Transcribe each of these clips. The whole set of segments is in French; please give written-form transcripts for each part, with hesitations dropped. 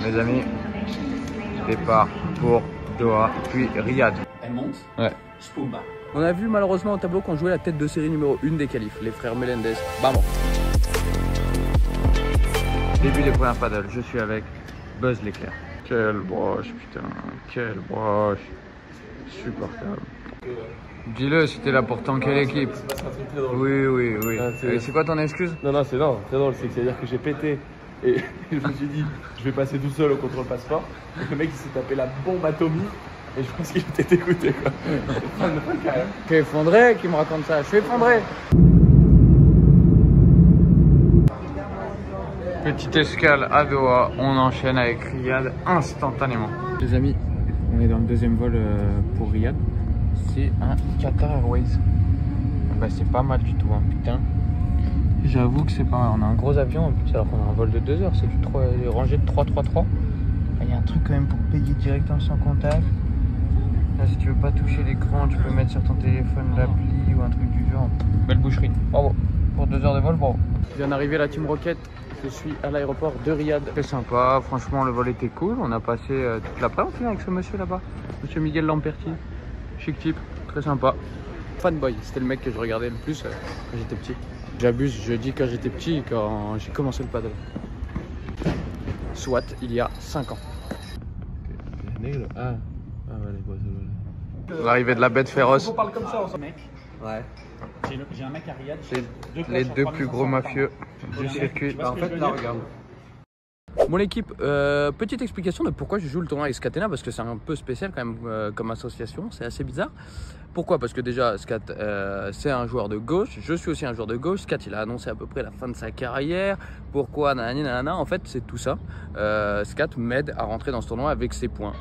mes amis, départ pour Doha, puis Riyad. Elle monte. Ouais. Spumba. On a vu malheureusement au tableau qu'on jouait la tête de série numéro 1 des qualifs, les frères Melendez. Bam. Début des premières paddles, je suis avec Buzz l'éclair. Quelle broche, putain, quelle broche. Supportable. Dis-le si t'es là pour tanker l'équipe. Oui. Ah, C'est quoi ton excuse? Non, c'est très drôle, c'est-à-dire que j'ai pété et je me suis dit, je vais passer tout seul au contrôle passeport. Et le mec il s'est tapé la bombe atomique et je pense qu'il était écouté quoi. Je suis effondré, qui me raconte ça? Je suis effondré. Petite escale à Doha, on enchaîne avec Riyad instantanément. Les amis, on est dans le deuxième vol pour Riyad. C'est un Qatar Airways. Bah, c'est pas mal du tout, hein, putain. J'avoue que c'est pas mal. On a un gros avion en plus, alors qu'on a un vol de 2 heures. C'est du rangé de 333. Il y a un truc quand même pour payer directement sans contact. Là, si tu veux pas toucher l'écran, tu peux mettre sur ton téléphone l'appli ou un truc du genre. Belle boucherie. Bravo. Pour 2 heures de vol, bravo. Je viens d'arriver la Team Rocket. Je suis à l'aéroport de Riyad. Très sympa, franchement le vol était cool. On a passé toute l'après-midi avec ce monsieur là-bas. Monsieur Miguel Lamperti. Chic type, très sympa. Fanboy, c'était le mec que je regardais le plus quand j'étais petit. J'abuse, je dis quand j'étais petit, quand j'ai commencé le paddle. Soit il y a 5 ans. L'arrivée de la bête féroce. On parle comme ça ensemble. Mec. Ouais. J'ai un mec à Riyad. C'est les 2 plus gros mafieux du circuit. En fait là regarde. Bon l'équipe, petite explication de pourquoi je joue le tournoi avec Scatena, parce que c'est un peu spécial quand même comme association, c'est assez bizarre. Pourquoi? Parce que déjà Scat c'est un joueur de gauche, je suis aussi un joueur de gauche. Scat il a annoncé à peu près la fin de sa carrière. Pourquoi? Nanana. En fait c'est tout ça. Scat m'aide à rentrer dans ce tournoi avec ses points.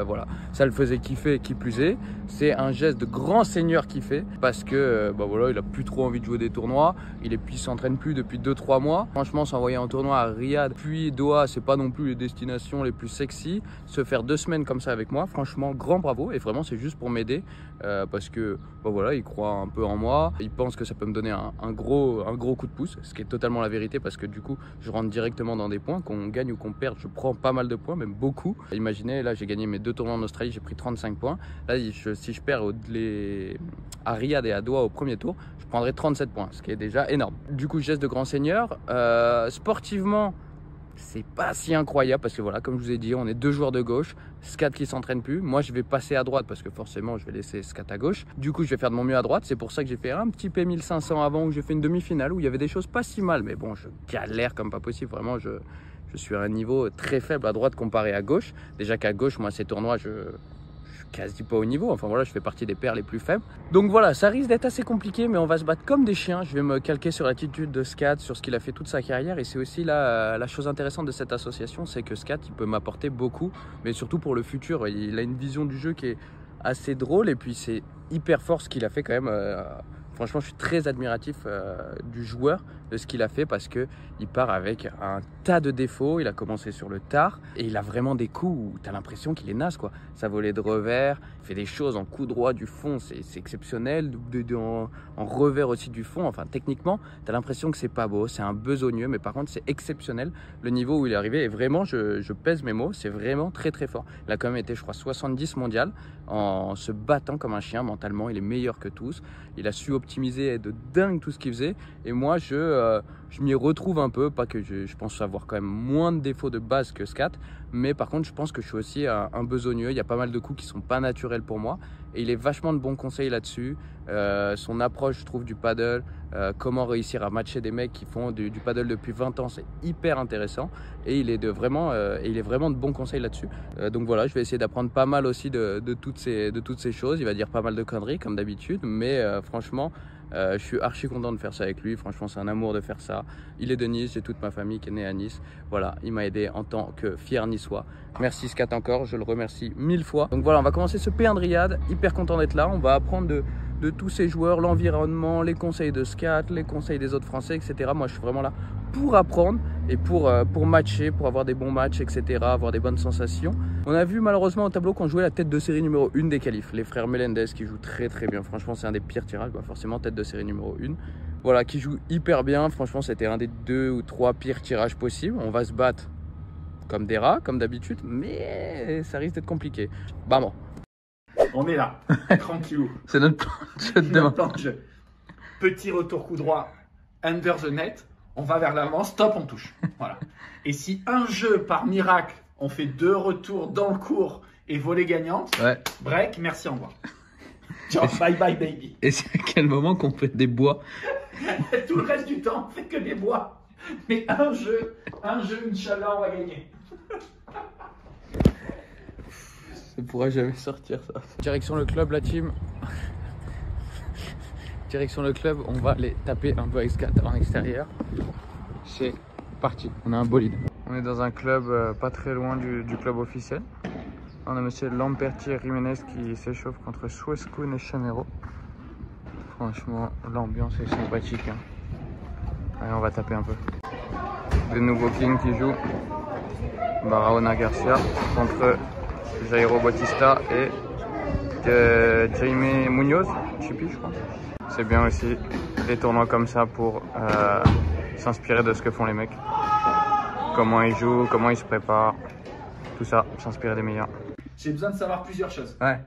Voilà, ça le faisait kiffer, qui plus est. C'est un geste de grand seigneur qui fait, parce que bah voilà, il a plus trop envie de jouer des tournois. Il s'entraîne plus depuis 2-3 mois. Franchement, s'envoyer en tournoi à Riyad puis Doha, c'est pas non plus les destinations les plus sexy. Se faire 2 semaines comme ça avec moi, franchement grand bravo. Et vraiment c'est juste pour m'aider parce que bah voilà, il croit un peu en moi. Il pense que ça peut me donner un gros coup de pouce, ce qui est totalement la vérité, parce que du coup je rentre directement dans des points. Qu'on gagne ou qu'on perde, je prends pas mal de points, même beaucoup. Imaginez, là j'ai gagné mes 2 tournois en Australie, j'ai pris 35 points. Là si je perds à Riyad et à Doha au premier tour, je prendrai 37 points, ce qui est déjà énorme. Du coup, geste de grand seigneur. Sportivement, c'est pas si incroyable parce que voilà, comme je vous ai dit, on est 2 joueurs de gauche. Scat qui s'entraîne plus. Moi, je vais passer à droite parce que forcément, je vais laisser Scat à gauche. Du coup, je vais faire de mon mieux à droite. C'est pour ça que j'ai fait un petit P1500 avant, où j'ai fait une demi-finale où il y avait des choses pas si mal. Mais bon, je galère comme pas possible. Vraiment, je suis à un niveau très faible à droite comparé à gauche. Déjà qu'à gauche, moi, ces tournois, je quasi pas au niveau, enfin voilà, je fais partie des paires les plus faibles. Donc voilà, ça risque d'être assez compliqué, mais on va se battre comme des chiens. Je vais me calquer sur l'attitude de Scat, sur ce qu'il a fait toute sa carrière, et c'est aussi là la chose intéressante de cette association, c'est que Scat, il peut m'apporter beaucoup, mais surtout pour le futur. Il a une vision du jeu qui est assez drôle, et puis c'est hyper fort ce qu'il a fait quand même. Franchement, je suis très admiratif du joueur, de ce qu'il a fait, parce qu'il part avec un tas de défauts. Il a commencé sur le tard et il a vraiment des coups où tu as l'impression qu'il est naze, quoi. Sa volée de revers, il fait des choses en coup droit du fond, c'est exceptionnel. En revers aussi du fond, enfin techniquement, tu as l'impression que c'est pas beau, c'est un besogneux, mais par contre c'est exceptionnel. Le niveau où il est arrivé, et vraiment, je pèse mes mots, c'est vraiment très très fort. Il a quand même été, je crois, 70 mondial en se battant comme un chien mentalement. Il est meilleur que tous. Il a su optimiser de dingue tout ce qu'il faisait. Et moi, je m'y retrouve un peu. Pas que je pense avoir quand même moins de défauts de base que Scat. Mais par contre, je pense que je suis aussi un besogneux. Il y a pas mal de coups qui sont pas naturels pour moi. Et il est vachement de bons conseils là-dessus. Son approche, je trouve, du paddle, comment réussir à matcher des mecs qui font du paddle depuis 20 ans, c'est hyper intéressant. Et il est vraiment de bons conseils là-dessus. Donc voilà, je vais essayer d'apprendre pas mal aussi de toutes ces choses. Il va dire pas mal de conneries comme d'habitude, mais franchement, je suis archi content de faire ça avec lui. Franchement, c'est un amour de faire ça. Il est de Nice, j'ai toute ma famille qui est née à Nice. Voilà, il m'a aidé en tant que fier niçois. Merci Scat encore, je le remercie 1000 fois. Donc voilà, on va commencer ce P1 de Riyad. Hyper content d'être là. On va apprendre de tous ces joueurs, l'environnement, les conseils de Scat, les conseils des autres Français, etc. Moi, je suis vraiment là pour apprendre et pour matcher, pour avoir des bons matchs, etc., avoir des bonnes sensations. On a vu malheureusement au tableau qu'on jouait la tête de série numéro 1 des qualifs, les frères Melendez, qui jouent très très bien. Franchement, c'est un des pires tirages, bah forcément tête de série numéro 1. Voilà, qui joue hyper bien. Franchement, c'était un des 2 ou 3 pires tirages possibles. On va se battre comme des rats, comme d'habitude, mais ça risque d'être compliqué. Bah bon. On est là, tranquillou. C'est notre plan de jeu de demain. Plan de jeu. Petit retour coup droit, under the net. On va vers l'avant, stop, on touche. Voilà. Et si un jeu, par miracle, on fait 2 retours dans le cours et volée gagnante, Ouais. break, merci, au revoir. Genre, bye bye baby. Et c'est à quel moment qu'on fait des bois? Tout le reste du temps, on fait que des bois. Mais un jeu, Inch'Allah, on va gagner. Ça pourra jamais sortir ça. Direction le club, la team. Direction le club, on va les taper un peu avec Scat en extérieur. C'est parti, on a un bolide. On est dans un club pas très loin du club officiel. On a monsieur Lampertier Jiménez qui s'échauffe contre Suescun et Chamero. Franchement, l'ambiance est sympathique. Hein. Allez, on va taper un peu. Des nouveaux Kings qui jouent. Barahona Garcia contre Jairo Bautista et Jaime Munoz, Chipi, je crois. C'est bien aussi des tournois comme ça pour s'inspirer de ce que font les mecs. Comment ils jouent, comment ils se préparent, tout ça, s'inspirer des meilleurs. J'ai besoin de savoir plusieurs choses. Ouais.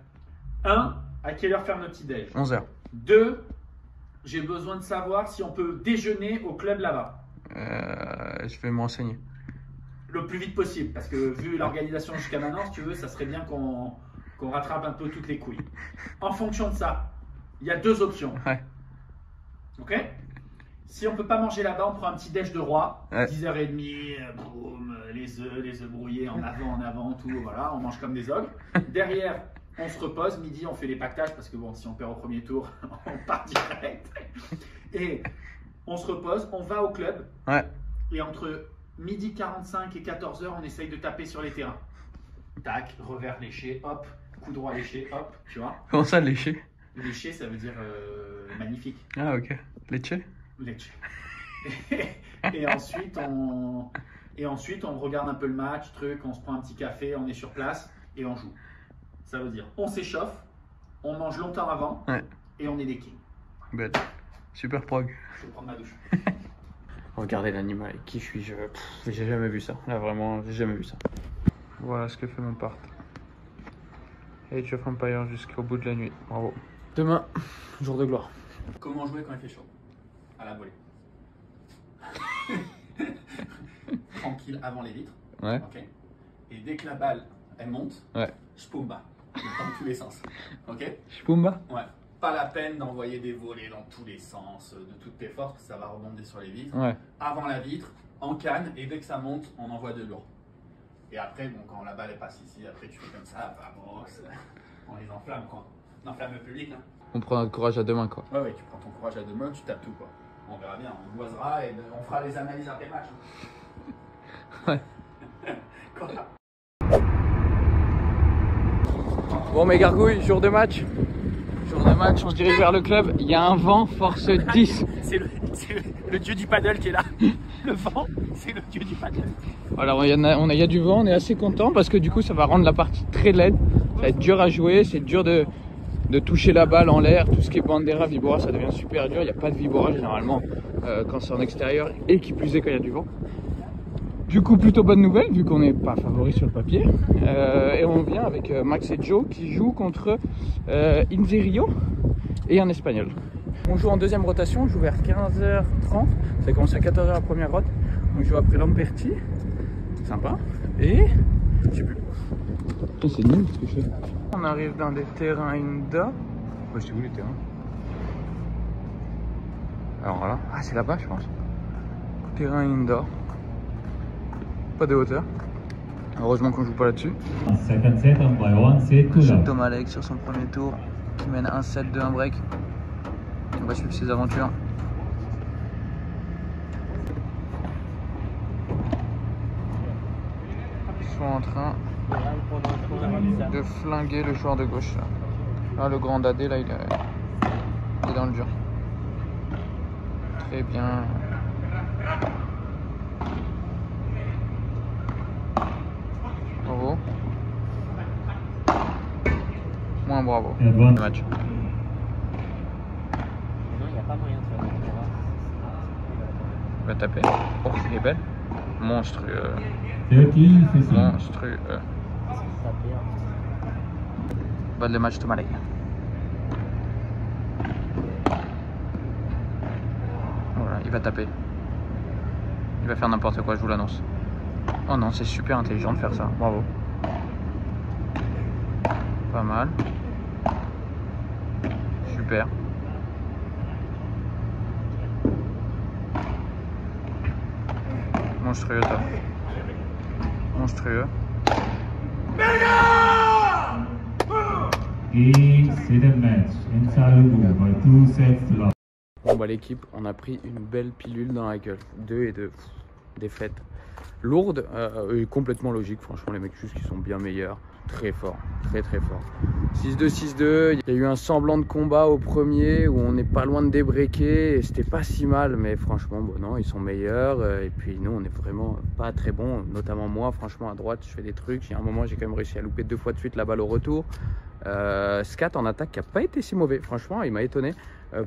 1. À quelle heure faire notre petit déj? 11h. 2. J'ai besoin de savoir si on peut déjeuner au club là-bas. Je vais me renseigner. Le plus vite possible, parce que vu l'organisation jusqu'à maintenant, si tu veux, ça serait bien qu'on rattrape un peu toutes les couilles. En fonction de ça, il y a 2 options. Ouais. Ok? Si on peut pas manger là-bas, on prend un petit déj de roi, Ouais. 10h30, boum, les œufs brouillés en avant, tout, voilà, on mange comme des ogres. Derrière, on se repose, midi, on fait les pactages, parce que bon, si on perd au premier tour, on part direct. Et on se repose, on va au club, Ouais. et entre midi 45 et 14h, on essaye de taper sur les terrains. Tac, revers léché, hop, coup droit léché, hop, tu vois. Comment ça, lécher? Léché, ça veut dire magnifique. Ah, ok. Léché? Léché. Et ensuite, on regarde un peu le match, on se prend un petit café, on est sur place et on joue. Ça veut dire, on s'échauffe, on mange longtemps avant, Ouais. et on est des kings. Belle. Super prog. Je vais prendre ma douche. Regardez l'animal, qui suis-je? J'ai jamais vu ça. Là, vraiment, j'ai jamais vu ça. Voilà ce que fait mon part. Age of Empire jusqu'au bout de la nuit. Bravo. Demain, jour de gloire. Comment jouer quand il fait chaud? À la volée. Tranquille avant les vitres. Ouais. Ok. Et dès que la balle, elle monte, Ouais. spumba. Dans tous les sens. Ok? Spumba? Ouais. Pas la peine d'envoyer des volées dans tous les sens, de toutes tes forces, ça va rebondir sur les vitres. Ouais. Avant la vitre, en canne, et dès que ça monte, on envoie de lourd. Et après, bon, quand la balle passe ici, après tu fais comme ça, vamos, on les enflamme, quoi. On enflamme le public, là. On prend notre courage à deux mains, quoi. Ouais, tu prends ton courage à 2 mains, tu tapes tout, quoi. On verra bien, on boisera et on fera les analyses après match. Ouais. Quoi? Bon, mes gargouilles, jour de match. Jour de match, on se dirige vers le club. Il y a un vent, force 10. C'est le dieu du paddle qui est là. Le vent, c'est le dieu du paddle. Alors, il y a du vent, on est assez content parce que du coup, ça va rendre la partie très laide. Ça va être dur à jouer, c'est dur de toucher la balle en l'air. Tout ce qui est bandera, vibora, ça devient super dur. Il n'y a pas de vibora généralement quand c'est en extérieur et qui plus est quand il y a du vent. Du coup, plutôt bonne nouvelle vu qu'on n'est pas favori sur le papier. Et on vient avec Max et Joe qui jouent contre Inzerio et un espagnol. On joue en deuxième rotation, on joue vers 15h30. Ça a commencé à 14h la première rote. On joue après Lamperti. Sympa. Et je sais plus. C'est nul ce que je fais. On arrive dans des terrains Inda. C'est où les terrains? Alors voilà. Ah, c'est là-bas, je pense. Terrain Inda. Pas de hauteur. Heureusement qu'on joue pas là-dessus. C'est Thomas Alex sur son premier tour qui mène 1-7 de 1 break. On va suivre ses aventures. Ils sont en train de flinguer le joueur de gauche. Là, le grand Dadé, là, il est dans le dur. Très bien. Bravo. Moins bravo. Le match. Il n'y a pas moyen de faire Il va taper. Oh, il est belle. Monstrueux. Monstrueux. Bonne le match de Malek. Voilà, il va taper. Il va faire n'importe quoi, je vous l'annonce. Oh non, c'est super intelligent de faire ça. Bravo. Pas mal. Super. Monstrueux, toi. Monstrueux. Et c'est le match. By 2 sets to love. Bon bah l'équipe, on a pris une belle pilule dans la gueule. 2 et 2. Défaite. Lourde et complètement logique. Franchement les mecs juste qui sont bien meilleurs. Très fort. Très très fort. 6-2, 6-2. Il y a eu un semblant de combat au premier où on n'est pas loin de débreaker. Et c'était pas si mal. Mais franchement, bon non, ils sont meilleurs. Et puis nous, on est vraiment pas très bons. Notamment moi, franchement à droite, je fais des trucs. Il y a un moment, j'ai quand même réussi à louper 2 fois de suite la balle au retour. Scat en attaque qui n'a pas été si mauvais. Franchement, il m'a étonné.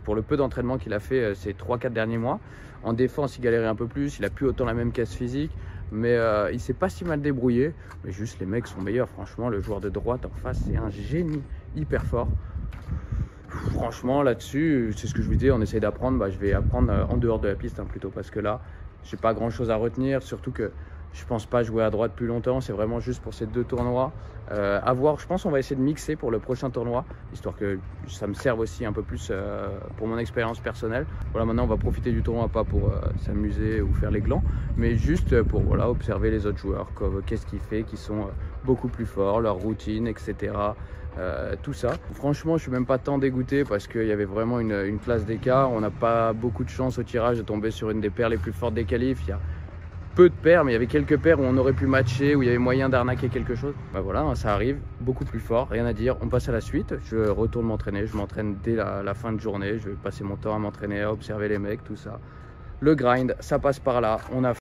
Pour le peu d'entraînement qu'il a fait ces 3-4 derniers mois. En défense, il galérait un peu plus, il a plus autant la même caisse physique, mais il s'est pas si mal débrouillé. Mais juste, les mecs sont meilleurs. Franchement, le joueur de droite en face, c'est un génie hyper fort. Franchement, là-dessus, c'est ce que je vous disais, on essaye d'apprendre. Bah, je vais apprendre en dehors de la piste plutôt, parce que là, j'ai pas grand-chose à retenir, surtout que je pense pas jouer à droite plus longtemps. C'est vraiment juste pour ces 2 tournois. À voir, je pense qu'on va essayer de mixer pour le prochain tournoi, histoire que ça me serve aussi un peu plus pour mon expérience personnelle. Voilà, maintenant on va profiter du tournoi, pas pour s'amuser ou faire les glands, mais juste pour voilà, observer les autres joueurs, qu'est-ce qu'ils font, qui sont beaucoup plus forts, leur routine, etc. Tout ça. Franchement, je suis même pas tant dégoûté parce qu'il y avait vraiment une classe d'écart. On n'a pas beaucoup de chance au tirage de tomber sur une des paires les plus fortes des qualifs. Il y a peu de paires, mais il y avait quelques paires où on aurait pu matcher, où il y avait moyen d'arnaquer quelque chose. Bah voilà, ça arrive, beaucoup plus fort, rien à dire. On passe à la suite, je retourne m'entraîner, je m'entraîne dès la fin de journée, je vais passer mon temps à m'entraîner, à observer les mecs, tout ça. Le grind, ça passe par là, on a